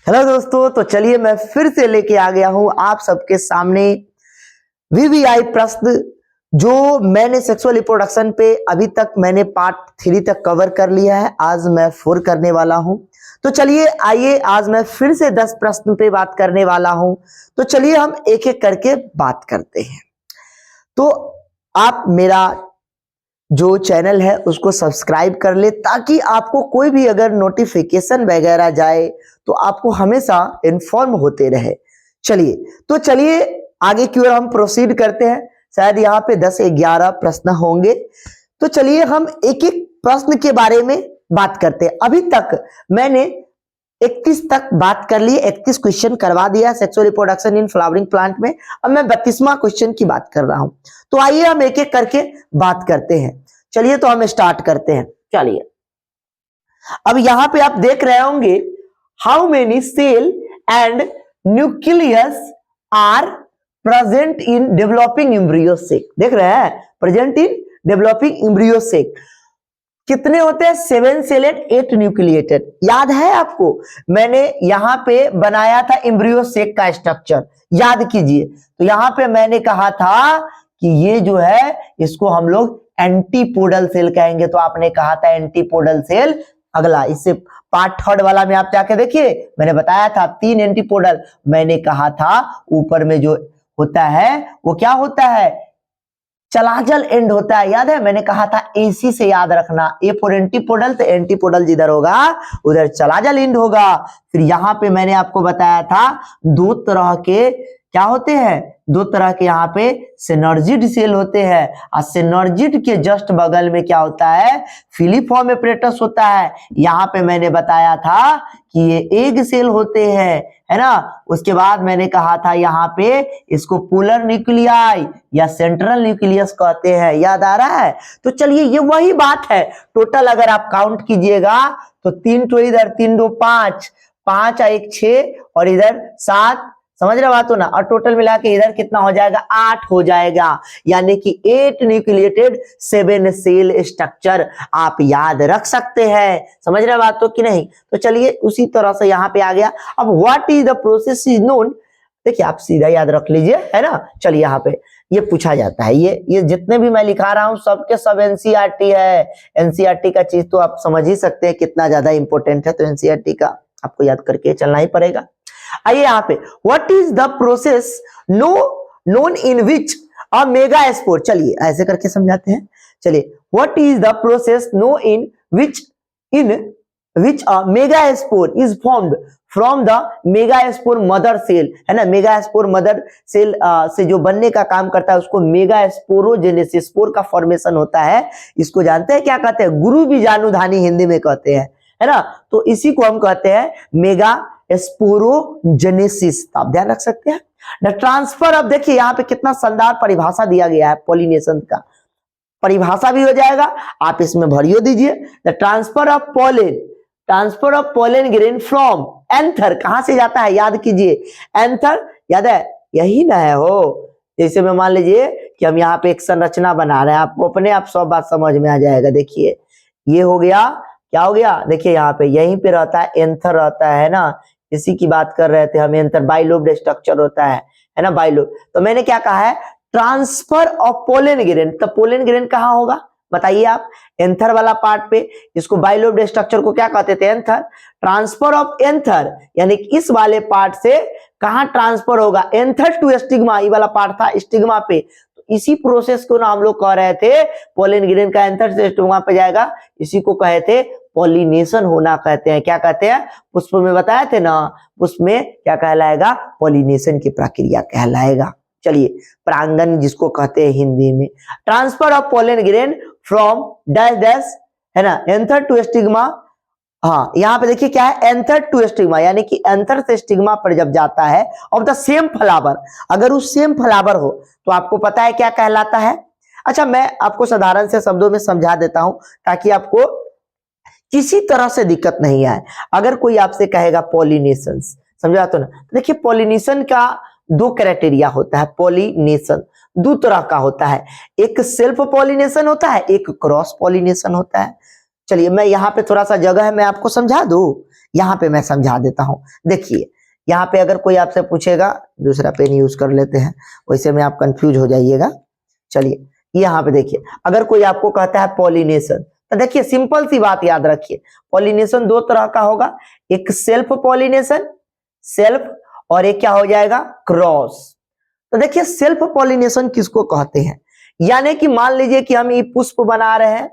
Hello दोस्तों, तो चलिए मैं फिर से लेके आ गया हूं आप सबके सामने वीवीआई प्रश्न जो मैंने सेक्सुअल रिप्रोडक्शन पे अभी तक मैंने पार्ट 3 तक कवर कर लिया है। आज मैं 4 करने वाला हूं। तो चलिए आइए, आज मैं फिर से 10 प्रश्न पे बात करने वाला हूं। तो चलिए हम एक एक करके बात करते हैं। तो आप मेरा जो चैनल है उसको सब्सक्राइब कर ले ताकि आपको कोई भी अगर नोटिफिकेशन वगैरह जाए तो आपको हमेशा इन्फॉर्म होते रहे। चलिए आगे की ओर हम प्रोसीड करते हैं। शायद यहाँ पे 10 से 11 प्रश्न होंगे। तो चलिए हम एक एक प्रश्न के बारे में बात करते हैं। अभी तक मैंने 31 तक बात कर ली, 31 क्वेश्चन करवा दिया sexual reproduction in flowering plant में। अब मैं 32वां क्वेश्चन की बात कर रहा हूं। तो आइए हम एक एक करके बात करते हैं। चलिए तो हम स्टार्ट करते हैं। चलिए अब यहां पे आप देख रहे होंगे, how many cell and nucleus are present in developing embryo sac. देख रहे हैं, present in developing embryo sac कितने होते हैं? 7 सेलेड 8 न्यूक्लिएटेड। याद है आपको, मैंने यहां पे बनाया था एम्ब्रियो सेक का स्ट्रक्चर, याद कीजिए। तो यहां पे मैंने कहा था कि ये जो है इसको हम लोग एंटीपोडल सेल कहेंगे। तो आपने कहा था एंटीपोडल सेल। अगला इससे पार्ट 3 वाला में आप जाके देखिए, मैंने बताया था 3 एंटीपोडल। मैंने कहा था ऊपर में जो होता है वो क्या होता है? चलाजल एंड होता है। याद है, मैंने कहा था एसी से याद रखना, ए फॉर एंटीपोडल, तो एंटीपोडल जिधर होगा उधर चलाजल एंड होगा। फिर यहां पे मैंने आपको बताया था 2 तरह के क्या होते हैं, 2 तरह के यहाँ पे सिनर्जिड सेल होते हैं। और सिनर्जिड के जस्ट बगल में क्या होता है? फिलीफॉर्म एपरेटस होता है। यहाँ पे मैंने बताया था कि ये एग सेल होते हैं, है ना। उसके बाद मैंने कहा था यहाँ पे इसको पोलर न्यूक्लियाई या सेंट्रल न्यूक्लियस कहते हैं। याद आ रहा है? तो चलिए ये वही बात है। टोटल अगर आप काउंट कीजिएगा तो 3 तो इधर, 3 2 5, 5 1 6 और इधर 7। समझ रहे बात हो ना। और टोटल मिला के इधर कितना हो जाएगा? 8 हो जाएगा। यानी कि 8 न्यूक्लिएटेड 7 सेल स्ट्रक्चर आप याद रख सकते हैं। समझ रहे बात हो कि नहीं? तो चलिए उसी तरह से यहाँ पे आ गया। अब what is the process is known, देखिए आप सीधा याद रख लीजिए, है ना। चलिए यहाँ पे ये पूछा जाता है। ये जितने भी मैं लिखा रहा हूं सबके सब एनसीईआरटी है। एनसीईआरटी का चीज तो आप समझ ही सकते हैं कितना ज्यादा इंपॉर्टेंट है। तो एनसीईआरटी का आपको याद करके चलना ही पड़ेगा। आइए यहाँ पे, what is the process known in which a megaspore. चलिए ऐसे करके समझाते हैं। चलिए, what is the process known in which a megaspore is formed from the megaspore mother cell, है ना। मेगास्पोर मदर सेल से जो बनने का काम करता है उसको मेगास्पोरोजेनेसिस, स्पोर का फॉर्मेशन होता है। इसको जानते हैं क्या कहते हैं? गुरु बीजाणुधानी हिंदी में कहते हैं, है ना। तो इसी को हम कहते हैं मेगा स्पोरोजेनेसिस। आप ध्यान रख सकते हैं। द ट्रांसफर, अब देखिए यहाँ पे कितना शानदार परिभाषा दिया गया है पॉलिनेशन का। परिभाषा भी हो जाएगा, आप इसमें भरियो दीजिए। The transfer of pollen grain from anther, कहां से जाता है? याद कीजिए, एंथर याद है, यही ना है हो। जैसे में मान लीजिए कि हम यहाँ पे एक संरचना बना रहे हैं, आपको अपने आप सब बात समझ में आ जाएगा। देखिए ये हो गया, क्या हो गया? देखिए यहाँ पे यहीं पे रहता है, एंथर रहता है ना। इसी की बात कर रहे थे हम, एंथर बाइलोब्ड स्ट्रक्चर होता है ना, बाइलोब। तो मैंने क्या कहा है? Transfer of pollen grain. तो पोलन ग्रेन कहाँ होगा बताइए आप? एंथर वाला पार्ट पे। इसको बाइलोब्ड स्ट्रक्चर को क्या कहते थे? एंथर। ट्रांसफर ऑफ एंथर यानी कि इस वाले पार्ट से कहां ट्रांसफर होगा? एंथर टू स्टिग्मा, ये वाला पार्ट था स्टिग्मा पे। इसी प्रोसेस को ना हम लोग कह रहे थे, पोलन ग्रेन का एंथर से स्टिग्मा पे जाएगा। इसी को कहे थे पॉलिनेशन होना कहते हैं। क्या कहते हैं? पुष्प में बताए थे ना, पुष्प में क्या कहलाएगा? पॉलिनेशन की प्रक्रिया कहलाएगा। चलिए, परागण जिसको कहते हैं हिंदी में। Transfer of pollen grain from dash dash, है ना, एंथर टू स्टिग्मा। हाँ, यहाँ पे देखिए क्या है? एंथर टू स्टिग्मा, यानी कि एंथर से स्टिग्मा पर जब जाता है ऑफ द सेम फ्लावर, अगर उस सेम फ्लावर हो तो आपको पता है क्या कहलाता है? अच्छा, मैं आपको साधारण से शब्दों में समझा देता हूं ताकि आपको किसी तरह से दिक्कत नहीं आए। अगर कोई आपसे कहेगा पॉलिनेशन, समझा तो ना। देखिए पॉलिनेशन का 2 क्राइटेरिया होता है। पॉलिनेशन 2 तरह का होता है, एक सेल्फ पॉलिनेशन होता है, एक क्रॉस पॉलिनेशन होता है। चलिए मैं यहाँ पे थोड़ा सा जगह है, मैं आपको समझा दूं। यहाँ पे मैं समझा देता हूँ। देखिए यहाँ पे अगर कोई आपसे पूछेगा, दूसरा पेन यूज कर लेते हैं, वैसे में आप कंफ्यूज हो जाइएगा। चलिए यहाँ पे देखिए, अगर कोई आपको कहता है पॉलिनेशन, तो देखिए सिंपल सी बात याद रखिए, पॉलिनेशन दो तरह का होगा, एक सेल्फ पॉलिनेशन, सेल्फ, और एक क्या हो जाएगा, क्रॉस। तो देखिए सेल्फ पॉलिनेशन किसको कहते हैं, यानी कि मान लीजिए कि हम ये पुष्प बना रहे हैं,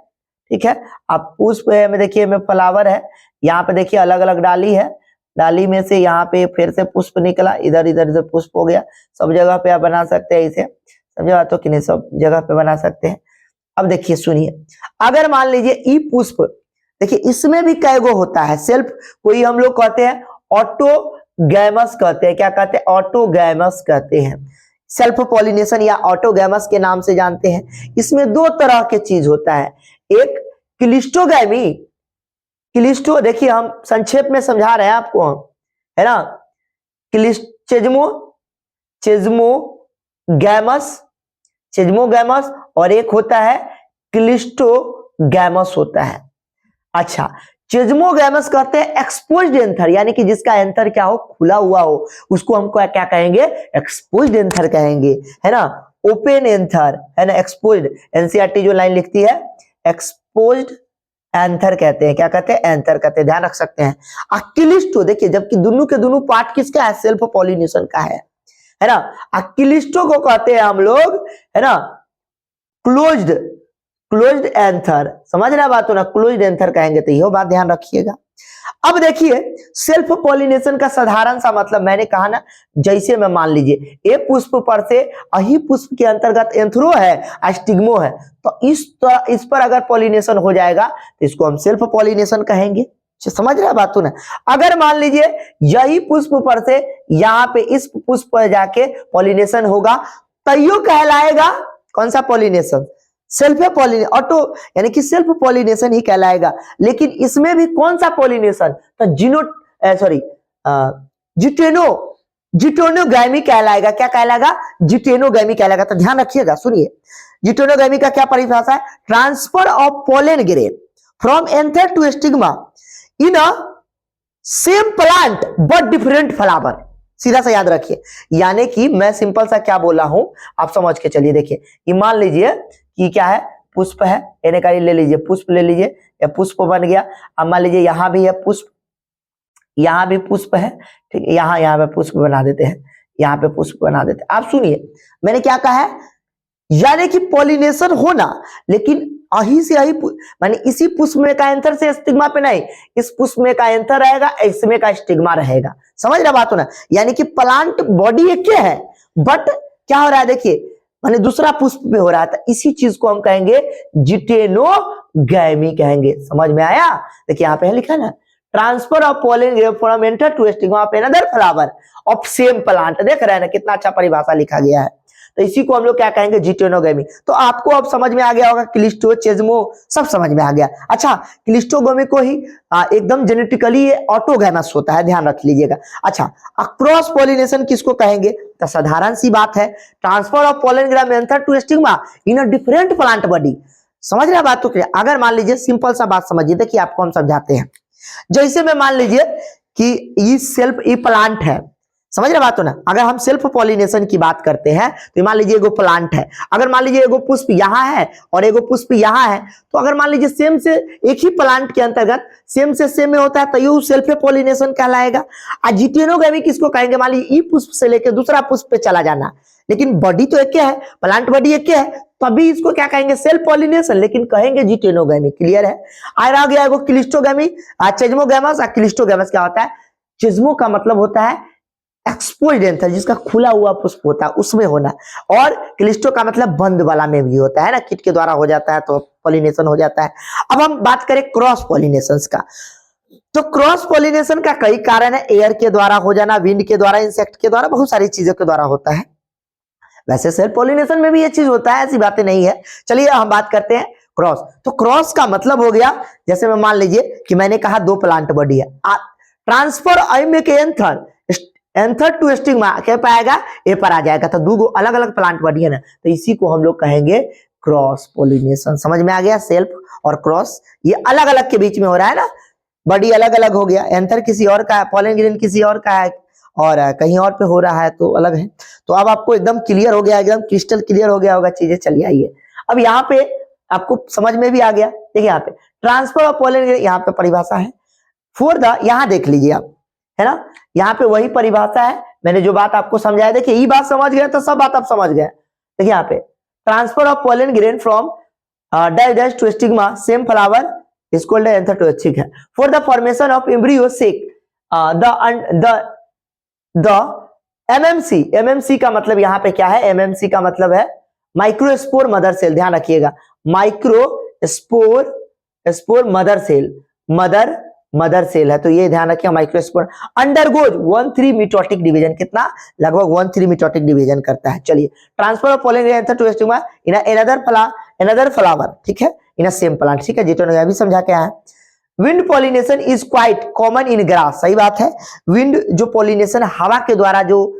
ठीक है, अब पुष्प है में देखिए में फ्लावर है, यहाँ पे देखिए अलग अलग डाली है, डाली में से यहाँ पे फिर से पुष्प निकला, इधर इधर से पुष्प हो गया, सब जगह पे आप बना सकते हैं इसे, समझे बात हो कि नहीं, सब जगह पे बना सकते हैं। अब देखिए सुनिए, अगर मान लीजिए ई पुष्प, देखिए इसमें भी कई गो होता है सेल्फ, कोई हम लोग कहते हैं ऑटोगैमस कहते हैं, क्या कहते हैं, ऑटोगैमस कहते हैं, सेल्फ पॉलिनेशन या ऑटोगैमस के नाम से जानते हैं। इसमें दो तरह के चीज होता है, एक क्लिस्टोगैमी, क्लिस्टो देखिए हम संक्षेप में समझा रहे हैं आपको, है ना, चेज्मोगैमस, चेज्मोगैमस, और एक होता है क्लिस्टोगैमस होता है। अच्छा, चेज्मोगैमस कहते हैं एक्सपोज्ड एंथर, यानी कि जिसका एंथर क्या हो, खुला हुआ हो, उसको हमको क्या कहेंगे, एक्सपोज्ड एंथर कहेंगे, है ना, ओपन एंथर, है ना, एक्सपोज्ड, एनसीईआरटी जो लाइन लिखती है एक्सपोज्ड एंथर कहते हैं, क्या कहते हैं, एंथर कहते हैं, ध्यान रख सकते हैं। अक्लिस्टो देखिए, जबकि दोनों के दोनों पार्ट किसका है, सेल्फ पॉलिनेशन का है ना। अक्लिस्टो को कहते हैं हम लोग, है ना, क्लोज्ड एंथर, समझ रहे बात हो ना, क्लोज्ड एंथर कहेंगे, तो यह बात ध्यान रखिएगा। अब देखिए सेल्फ पॉलिनेशन का साधारण सा मतलब मैंने कहा ना, जैसे में मान लीजिए ए पुष्प पर से अही पुष्प के अंतर्गत एंथरो है, स्टिग्मो है, तो इस पर अगर पॉलिनेशन हो जाएगा तो इसको हम सेल्फ पॉलिनेशन कहेंगे, समझ रहे बात हो ना। अगर मान लीजिए यही पुष्प पर से यहाँ पे इस पुष्प पर जाके पॉलिनेशन होगा, तो यो कहलाएगा कौन सा पॉलिनेशन, सेल्फ पॉलिनेशन, ऑटो यानी कि सेल्फ पॉलिनेशन ही कहलाएगा। लेकिन इसमें भी कौन सा पॉलिनेशन, तो जिटेनोगैमी कहलाएगा, क्या कहलाएगा, जिटेनोगैमी कहलाएगा। तो ध्यान रखिएगा, सुनिए, जिटेनोगैमी का क्या परिभाषा है, transfer of pollen grain from anther to stigma in a same plant but different flower, सीधा सा याद रखिए, यानी कि मैं सिंपल सा क्या बोला हूं आप समझ के चलिए। देखिए कि मान लीजिए कि क्या है, पुष्प है, एने का ले लीजिए, पुष्प ले लीजिए, या पुष्प बन गया। अब मान लीजिए यहां भी है पुष्प, यहां भी पुष्प है, ठीक है, यहाँ पे पुष्प बना देते हैं, यहाँ पे पुष्प बना देते हैं। आप सुनिए मैंने क्या कहा है, यानी कि पॉलिनेशन होना, लेकिन अही से अही माने इसी पुष्प में का एंथर से स्टिग्मा पे नहीं, इस पुष्प में का एंथर रहेगा, इसमें का स्टिग्मा रहेगा, समझ रहा बात हो ना। यानी कि प्लांट बॉडी एक है, बट क्या हो रहा है, देखिए माने दूसरा पुष्प पे हो रहा था, इसी चीज को हम कहेंगे जिटेनोगैमी कहेंगे, समझ में आया। देखिए यहाँ पे लिखा ना, transfer of pollen grain from anther to stigma of another flower of same plant, देख रहे हैं ना कितना अच्छा परिभाषा लिखा गया है। तो इसी को हम लोग क्या कहेंगे, जिटेनोगैमी। तो आपको अब समझ में आ गया होगा, क्लिस्टो, चेज्मो सब समझ में आ गया। अच्छा, क्लिस्टोगैमी को ही एकदम जेनेटिकली ऑटोगैमस होता है, ध्यान रख लीजिएगा। अच्छा, क्रॉस पॉलिनेशन किसको कहेंगे, तो साधारण सी बात है, transfer of pollen grain anther to stigma in a different plant body, समझ रहे बात। तो अगर मान लीजिए सिंपल सा बात समझिए, देखिए आपको हम समझाते हैं। जैसे में मान लीजिए कि ये सेल्फ ई प्लांट है, समझ रहे बात हो ना। अगर हम सेल्फ पॉलिनेशन की बात करते हैं तो मान लीजिए एगो प्लांट है, अगर मान लीजिए एगो पुष्प यहाँ है और एगो पुष्प यहाँ है, तो अगर मान लीजिए सेम से एक ही प्लांट के अंतर्गत सेम से सेम में होता है तो ये सेल्फ पॉलिनेशन कहलाएगा। जिटेनोगैमी किसको कहेंगे, मान लीजिए ई पुष्प से लेकर दूसरा पुष्प पे चला जाना, लेकिन बॉडी तो एक है, प्लांट बॉडी एक है, तभी इसको क्या कहेंगे, सेल्फ पॉलिनेशन, लेकिन कहेंगे जिटेनोगैमी। क्लियर है। आ गया एगो क्लिस्टोगैमी, चेज्मोगैमस। क्लिस्टोगैमस क्या होता है, चेज्मो का मतलब होता है एक्सपोज्ड एंथर, जिसका खुला हुआ पुष्प होता है उसमें होना, और क्लिस्टो का मतलब बंद वाला में भी होता है ना, कीट के द्वारा हो जाता है तो पॉलिनेशन हो जाता है। अब हम बात करें क्रॉस पॉलिनेशन का, तो क्रॉस पॉलिनेशन का कई कारण है, एयर के द्वारा हो जाना, विंड के द्वारा, इंसेक्ट के द्वारा, बहुत सारी चीजों के द्वारा होता है। वैसे सेल्फ पॉलिनेशन में भी ये चीज होता है, ऐसी बातें नहीं है। चलिए हम बात करते हैं क्रॉस। तो क्रॉस का मतलब हो गया, जैसे मैं मान लीजिए कि मैंने कहा दो प्लांट बॉडी है, ट्रांसफर एंथर टू स्टिग्मा क्या पाएगा, ए पर आ जाएगा, तो दो अलग अलग प्लांट बॉडी है ना, तो इसी को हम लोग कहेंगे क्रॉस पॉलिनेशन। समझ में आ गया, सेल्फ और क्रॉस ये अलग अलग के बीच में हो रहा है ना, बॉडी अलग अलग हो गया, एंथर किसी और का है, पॉलन ग्रेन किसी और का है, और कहीं और पे हो रहा है तो अलग है। तो अब आपको एकदम क्लियर हो गया, एकदम क्रिस्टल क्लियर हो गया होगा चीजें। चलिए आइए, अब यहाँ पे आपको समझ में भी आ गया। देखिए यहाँ पे ट्रांसफर ऑफ पॉलन ग्रेन, यहाँ पे परिभाषा है फॉर द, यहाँ देख लीजिए आप, है ना, यहाँ पे वही परिभाषा है, मैंने जो बात आपको समझाया। देखिए ये बात समझ गए तो सब बात आप समझ गए। देखिए यहाँ पे transfer of pollen grain from डाइडस to stigma, same flower is called anther to, ठीक है। For the formation of embryo sac the MMC, MMC का मतलब यहाँ पे क्या है, एमएमसी का मतलब है माइक्रोस्पोर मदर सेल, ध्यान रखिएगा, microspore spore mother cell, mother cell है, तो ये ध्यान रखिए माइक्रोस्पोर अंडरगोज 1/3 मिटोटिक डिवीजन, कितना, लगभग 1/3 मिटोटिक डिवीजन करता है। चलिए transfer of pollen grain to stigma in another flower, ठीक है, इन अ सेम प्लांट, ठीक है, जितने अभी समझा के आया। Wind pollination is quite common in grass, सही बात है। विंड जो पॉलिनेशन, हवा के द्वारा जो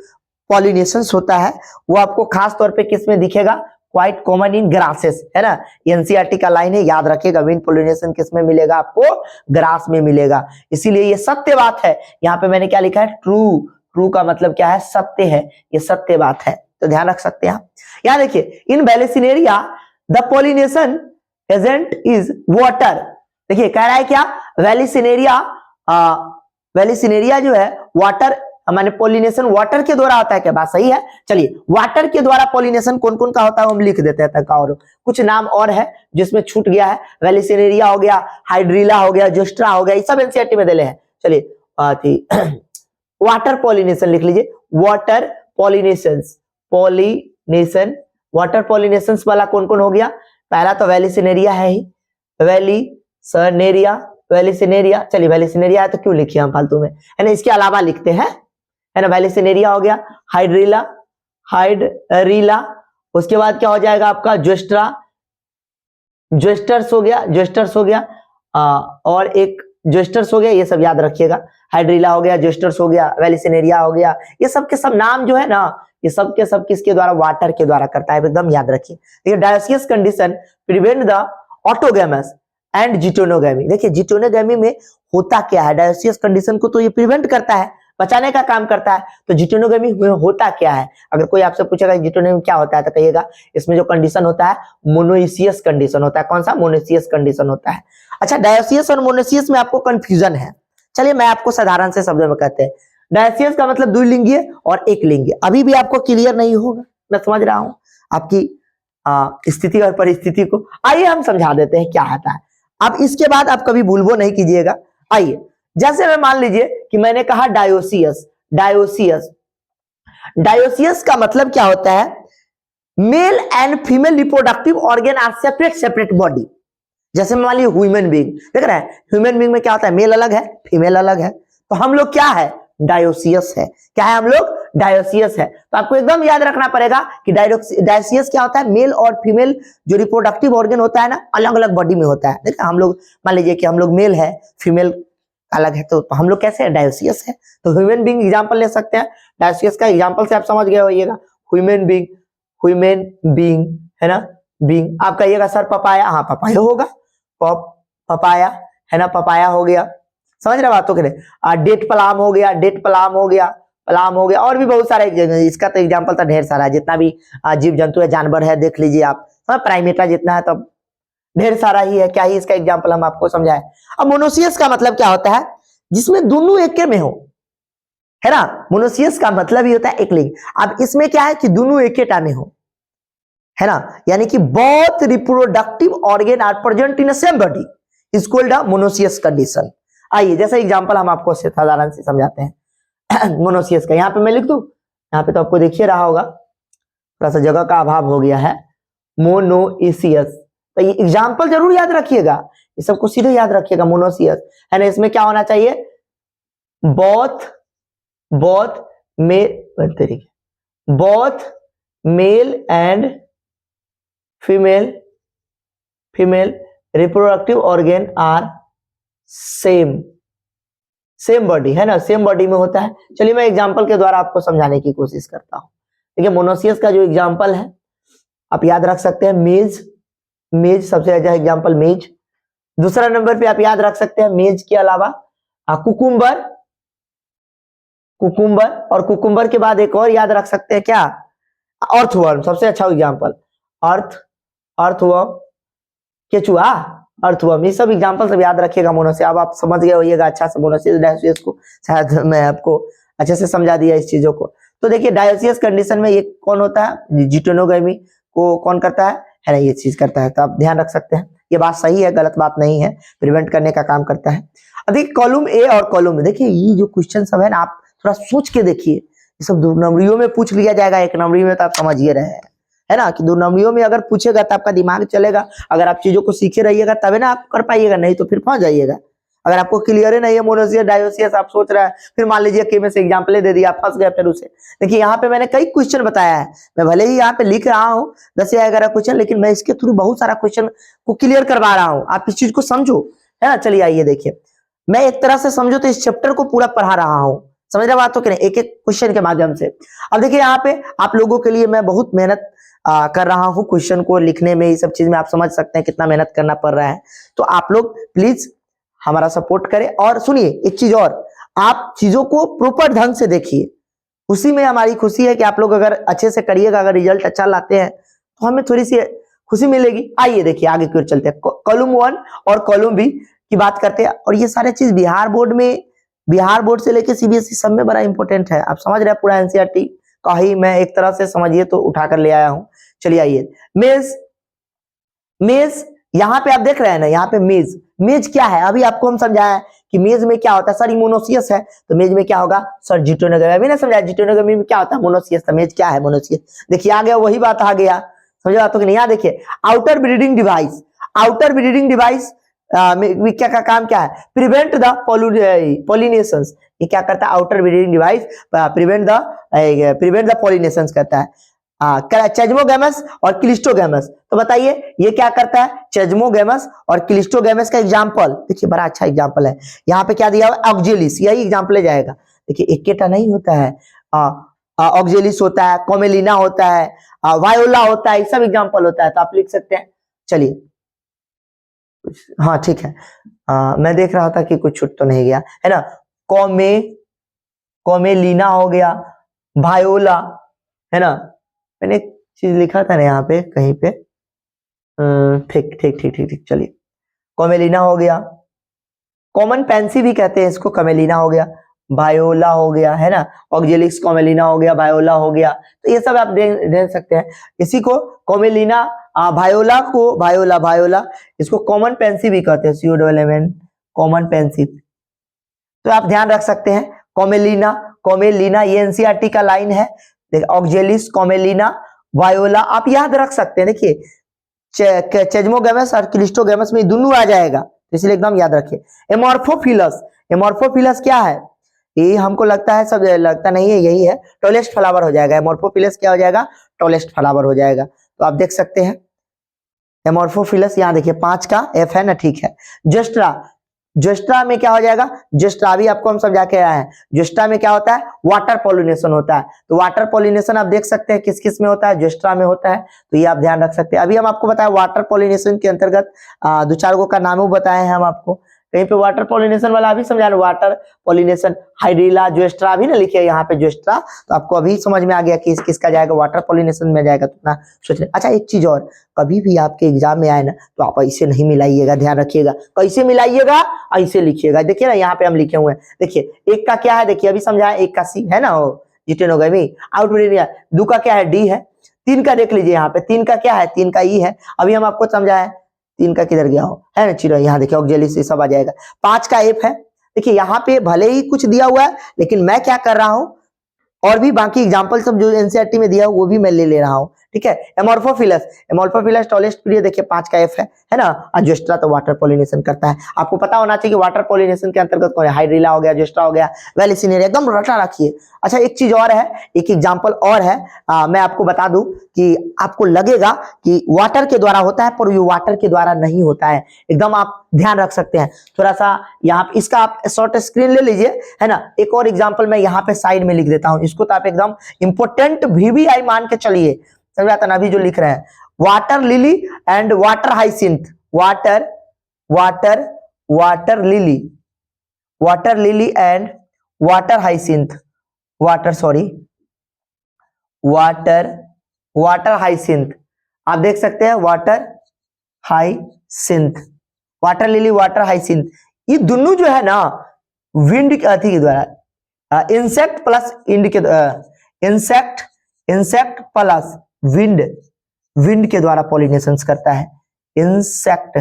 पॉलिनेशन होता है वो आपको खास तौर पे किस में दिखेगा, क्वाइट कॉमन इन ग्रासेस, है ना, एनसीईआरटी का लाइन है, याद रखिएगा। विंड पॉलिनेशन किस में मिलेगा आपको, ग्रास में मिलेगा, इसीलिए ये सत्य बात है। यहाँ पे मैंने क्या लिखा है, ट्रू, ट्रू का मतलब क्या है, सत्य है, ये सत्य बात है, तो ध्यान रख सकते हैं आप। यहाँ देखिए in Vallisneria the pollination agent is water, देखिए कह रहा है क्या, वेलिसिनेरिया जो है वाटर, माने पॉलिनेशन वाटर के द्वारा होता है, क्या बात सही है। चलिए वाटर के द्वारा पॉलिनेशन कौन कौन का होता है हम लिख देते हैं तक, और कुछ नाम और है जिसमें छूट गया है, वेलिसिनेरिया हो गया, हाइड्रिला हो गया, जोस्ट्रा हो गया, ये सब एनसीईआरटी में दिले हैं। चलिए वाटर पॉलिनेशन लिख लीजिए, वाटर पॉलिनेशन वाटर पॉलिनेशन वाला कौन कौन हो गया, पहला तो वेलिसिनेरिया है ही, वेलिसिनेरिया, चलिए वेलिसिनेरिया है तो क्यों लिखिए हम फालतू में, है ना, इसके अलावा लिखते हैं, है ना, वेलिसिनेरिया हो गया, हाइड्रिला, उसके बाद क्या हो जाएगा आपका जोस्टर्स हो गया, और एक जोस्टर्स हो गया, ये सब याद रखिएगा, हाइड्रिला हो गया, जोस्टर्स हो गया, वेलिसिनेरिया हो गया, ये सब के सब नाम जो है ना, ये सब के सब किसके द्वारा, वाटर के द्वारा करता है, एकदम याद रखिए। देखिए dioecious condition prevent the autogamous and geitonogamy, देखिए जिटोनोगैमी में होता क्या है, डायोसियस कंडीशन को तो ये प्रिवेंट करता है, बचाने का काम करता है, तो जिटोनोगैमी होता क्या है, अगर कोई आपसे पूछेगा जिटोनोगैमी क्या होता है तो कहिएगा इसमें जो कंडीशन होता है मोनोइसियस कंडीशन होता है, कौन सा, मोनोइसियस कंडीशन होता है। अच्छा डायोसियस और मोनोइसियस में आपको कंफ्यूजन है, चलिए मैं आपको साधारण से शब्दों में कहते हैं, डायोसियस का मतलब द्विलिंगीय और एक लिंगीय, अभी भी आपको क्लियर नहीं होगा, मैं समझ रहा हूं आपकी स्थिति और परिस्थिति को, आइए हम समझा देते हैं क्या आता है। अब इसके बाद आप कभी भूलबो नहीं कीजिएगा। आइए जैसे मैं मान लीजिए कि मैंने कहा डायोसियस का मतलब क्या होता है, male and female reproductive organ are separate body, जैसे मान लीजिए ह्यूमन बीइंग, देख रहे हैं ह्यूमन बीइंग में क्या होता है, मेल अलग है फीमेल अलग है, तो हम लोग क्या है, डायोसियस है, क्या है, हम लोग डायोसियस है। तो आपको एकदम याद रखना पड़ेगा कि डायोसियस क्या होता है, मेल और फीमेल जो रिप्रोडक्टिव ऑर्गन होता है ना, अलग अलग बॉडी में होता है। देखा हम लोग मान लीजिए कि हम लोग मेल है, फीमेल अलग है, तो हम लोग कैसे है, डायोसियस है। तो ह्यूमन बीइंग एग्जांपल ले सकते हैं, डायोसियस का एग्जांपल से आप समझ गए होइएगा, ह्यूमन बीइंग है ना, बीइंग, आप कहिएगा सर पपाया, हाँ पपाया होगा, पपाया है ना, पपाया हो गया, समझ रहे बातों के लिए। डेट प्लाम हो गया, और भी बहुत सारे, इसका तो एग्जांपल तो ढेर सारा है, जितना भी जीव जंतु है, जानवर है, देख लीजिए आप, प्राइमेटा जितना है, तब ढेर सारा ही है, क्या ही इसका एग्जांपल हम आपको समझाएं। अब मोनोसियस का मतलब क्या होता है, जिसमें दोनों एक में हो, है ना, मोनोसियस का मतलब ही होता है एक लिंग। अब इसमें क्या है कि दोनों एक में हो, है ना, यानी कि both reproductive organ are present in same body is called a monoecious condition. आइए जैसा एग्जांपल हम आपको साधारण से समझाते हैं मोनोसियस का, यहाँ पे मैं लिख दूं, यहाँ पे तो आपको देखिए रहा होगा, थोड़ा सा जगह का अभाव हो गया है, मोनोइसियस, तो ये एग्जांपल जरूर याद रखिएगा, ये सबको सीधे याद रखिएगा, मोनोसियस है ना, इसमें क्या होना चाहिए, both male and female reproductive organ are same body, है ना, सेम बॉडी में होता है। चलिए मैं एग्जांपल के द्वारा आपको समझाने की कोशिश करता हूं। देखिए मोनोसियस का जो एग्जांपल है आप याद रख सकते हैं, मेज सबसे अच्छा एग्जांपल, मेज दूसरा नंबर पे आप याद रख सकते हैं मेज के अलावा कुकुम्बर, कुकुम्बर, और कुकुम्बर के बाद एक और याद रख सकते हैं क्या, अर्थवर्म, सबसे अच्छा एग्जाम्पल, अर्थवर्म, केचुआ, अर्थवर्म, ये सब एग्जाम्पल सब याद रखिएगा मोनोसिस। अब आप समझ गए होइएगा अच्छा से मोनोसिस डायोसिस को, शायद मैं आपको अच्छे से समझा दिया इस चीजों को। तो देखिए डायोसिस कंडीशन में ये कौन होता है, जिटेनोगामी को कौन करता है ना, ये चीज करता है। तो आप ध्यान रख सकते हैं, ये बात सही है, गलत बात नहीं है, प्रिवेंट करने का काम करता है। अब देखिए कॉलम ए और कॉलम, देखिए ये जो क्वेश्चन सब है ना, आप थोड़ा सोच के देखिए, ये सब दो नंबरियों में पूछ लिया जाएगा, एक नंबरी में तो आप समझिए रहे हैं, है ना, कि दो नंबरियों में अगर पूछेगा तो आपका दिमाग चलेगा, अगर आप चीजों को सीखे रहिएगा तभी ना आप कर पाइएगा, नहीं तो फिर फंस जाइएगा। अगर आपको क्लियर ही नहीं है मोनोसिस डायोसिस, आप सोच रहे हैं, फिर मान लीजिए कि में से एग्जाम्पल दे दिया, आप फंस गए फिर उसे। देखिए यहाँ पे मैंने कई क्वेश्चन बताया है, मैं भले ही यहाँ पे लिख रहा हूँ 10 या 11 क्वेश्चन, लेकिन मैं इसके थ्रू बहुत सारा क्वेश्चन को क्लियर करवा रहा हूँ, आप इस चीज को समझो, है ना। चलिए आइए देखिए, मैं एक तरह से समझो तो इस चैप्टर को पूरा पढ़ा रहा हूँ, समझ रहे बात हो कि नहीं, एक एक क्वेश्चन के माध्यम से। अब देखिए यहाँ पे आप लोगों के लिए मैं बहुत मेहनत कर रहा हूँ क्वेश्चन को लिखने में, ये सब चीज में आप समझ सकते हैं कितना मेहनत करना पड़ रहा है। तो आप लोग प्लीज हमारा सपोर्ट करें, और सुनिए एक चीज और, आप चीजों को प्रॉपर ढंग से देखिए, उसी में हमारी खुशी है कि आप लोग अगर अच्छे से करिएगा, अगर रिजल्ट अच्छा लाते हैं तो हमें थोड़ी सी खुशी मिलेगी। आइए देखिए आगे की ओर चलते हैं, कॉलम 1 और कॉलम बी की बात करते हैं, और ये सारे चीज बिहार बोर्ड में, बिहार बोर्ड से लेके सीबीएसई सब में बड़ा इंपॉर्टेंट है, आप समझ रहे हैं, पूरा एनसीईआरटी का ही मैं एक तरह से समझिए तो उठाकर ले आया हूं। चलिए आइए, मेज, मेज यहाँ पे आप देख रहे हैं ना, यहाँ पे मेज, मेज क्या है, अभी आपको हम समझाया कि मेज में क्या होता है, सर मोनोसियस है तो मेज में क्या होगा, सर जिटोनोगामी, अभी ना समझाया जिटोनोगामी में क्या होता है, मोनोसियस, तो मेज क्या है, मोनोसियस। देखिए आ गया, वही बात आ गया, समझ बातों कि नहीं। यहाँ देखिए outer breeding device, outer breeding device क्या का काम क्या है, प्रिवेंट द पॉलिनेशन, ये क्या करता है, outer breeding device prevent the pollination करता है, चेजमोगैमस और क्लिस्टोगैमस। तो बताइए ये क्या करता है, चेजमोगैमस और क्लिस्टोगैमस का एग्जांपल देखिए, बड़ा अच्छा एग्जांपल है, यहाँ पे क्या दिया हुआ है, ऑक्जेलिस, यही एग्जांपल ले जाएगा। देखिए इक्केटा नहीं होता है, ऑक्जेलिस होता है, कोमेलिना होता है, वायोला होता है, सब एग्जांपल होता है, तो आप लिख सकते हैं। चलिए हाँ ठीक है, मैं देख रहा था कि कुछ छूट तो नहीं गया, है ना, कोमेलिना हो गया, वायोला, है ना, मैंने एक चीज लिखा था ना यहाँ पे कहीं पे, ठीक ठीक ठीक ठीक ठीक, चलिए कोमेलिना हो गया, कॉमन पेंसी भी कहते हैं इसको, कमेलिना हो गया, वायोला हो गया, है ना, ऑक्जेलिक्स कोमेलिना हो गया, वायोला हो गया, तो ये सब आप देख सकते हैं। इसी को कोमेलिना, वायोला को वायोला, वायोला इसको कॉमन पेंसी भी कहते हैं, COMMN, कॉमन पेंसी। तो आप ध्यान रख सकते हैं, कोमेलिना, कोमेलिना ये एनसीईआरटी का लाइन है, ऑक्जेलिस, कोमेलिना, वायोला आप याद रख सकते हैं। देखिए चेजमोगैमस और क्लिस्टोगैमस में दोनों आ जाएगा, इसलिए एकदम याद रखिए। एमोर्फोफिलस, एमोर्फोफिलस क्या है, ये हमको लगता है, सब लगता नहीं है, यही है, टॉलेस्ट फ्लावर हो जाएगा, एमोर्फोफिलस क्या हो जाएगा, टॉलेस्ट फ्लावर हो जाएगा। तो आप देख सकते हैं एमोर्फोफिलस, यहाँ देखिए 5 का F है ना, ठीक है। जोस्ट्रा, जोस्ट्रा में क्या हो जाएगा, जोस्ट्रा भी आपको हम समझा के आए हैं, जोस्ट्रा में क्या होता है, वाटर पॉलिनेशन होता है। तो वाटर पॉलिनेशन आप देख सकते हैं किस किस में होता है, जोस्ट्रा में होता है, तो ये आप ध्यान रख सकते हैं। अभी हम आपको बताया वाटर पॉलिनेशन के अंतर्गत 2-4 गो का नाम बताए हैं हम आपको, कहीं पे वाटर पॉलिनेशन वाला अभी समझा, वाटर पॉलिनेशन, हाइड्रिला, जोस्ट्रा भी ना लिखे यहाँ पे जोस्ट्रा, तो आपको अभी समझ में आ गया कि किसका जाएगा, वाटर पॉलिनेशन में जाएगा, तो ना सोच रहे। अच्छा एक चीज और, कभी भी आपके एग्जाम में आए ना तो आप ऐसे नहीं मिलाइएगा, ध्यान रखिएगा, कैसे मिलाइएगा, ऐसे लिखिएगा। देखिए ना यहाँ पे हम लिखे हुए हैं, देखिए एक का क्या है, देखिए अभी समझाया, एक का सी है ना, जिटेनोगामी, आउटब्रीडिंग, 2 का क्या है, डी है, 3 का देख लीजिए यहाँ पे, 3 का क्या है, 3 का ई है, अभी हम आपको समझाया, 3 का किधर गया हो, है ना, चिड़िया, यहाँ देखिए ऑक्जेलिस, सब आ जाएगा। 5 का एफ है, देखिए यहाँ पे भले ही कुछ दिया हुआ है, लेकिन मैं क्या कर रहा हूं, और भी बाकी एग्जांपल सब जो एनसीईआरटी में दिया है वो भी मैं ले रहा हूं, ठीक है। एमोर्फोफिलस, एमोर्फोफिलस टॉलेस्ट पीरियड देखिए 5 का एफ है ना, और जोस्ट्रा तो वाटर पॉलिनेशन करता है। आपको पता होना चाहिए कि वाटर पॉलिनेशन के अंतर्गत कौन है, हाइड्रिला हो गया, जोस्ट्रा हो गया, वेलिसिनेरिया, एकदम रटा रखिए। अच्छा एक चीज और है, एक एग्जांपल और है, मैं आपको बता दूं कि आपको लगेगा कि वाटर के द्वारा होता है, पर ये वाटर के द्वारा नहीं होता है, एकदम आप ध्यान रख सकते हैं। थोड़ा सा यहाँ इसका आप शॉर्ट स्क्रीन ले लीजिए, है ना। एक और एग्जांपल मैं यहाँ पे साइड में लिख देता हूँ, इसको तो आप एकदम इंपोर्टेंट VVI मान के चलिए, समझ आता ना, अभी जो लिख रहे हैं, water lily and water hyacinth, water water lily and water hyacinth, water hyacinth, आप देख सकते हैं water hyacinth, water lily, water hyacinth, ये दोनों जो है ना विंड के द्वारा, insect plus insect plus wind के द्वारा पॉलिनेशन करता है। इंसेक्ट,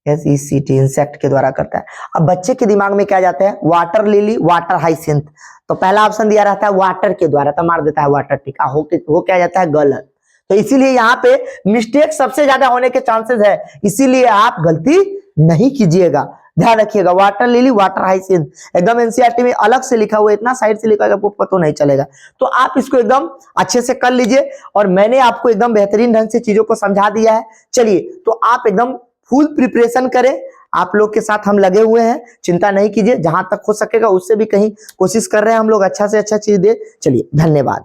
INSECT, इंसेक्ट के द्वारा करता है। अब बच्चे के दिमाग में क्या जाता है, वाटर लिली, वाटर हाइसिंथ, तो पहला ऑप्शन दिया रहता है वाटर के द्वारा, तो मार देता है वाटर, टिका हो क्या जाता है, गलत। तो इसीलिए यहाँ पे मिस्टेक सबसे ज्यादा होने के चांसेस है, इसीलिए आप गलती नहीं कीजिएगा, ध्यान रखिएगा। वाटर लिली, वाटर हाइसिंथ एकदम एनसीईआरटी में अलग से लिखा हुआ है, इतना साइड से लिखा है आपको पता नहीं चलेगा। तो आप इसको एकदम अच्छे से कर लीजिए, और मैंने आपको एकदम बेहतरीन ढंग से चीजों को समझा दिया है। चलिए, तो आप एकदम फुल प्रिपरेशन करें, आप लोग के साथ हम लगे हुए हैं, चिंता नहीं कीजिए, जहां तक हो सकेगा उससे भी कहीं कोशिश कर रहे हैं हम लोग अच्छा से अच्छा चीज दे। चलिए, धन्यवाद।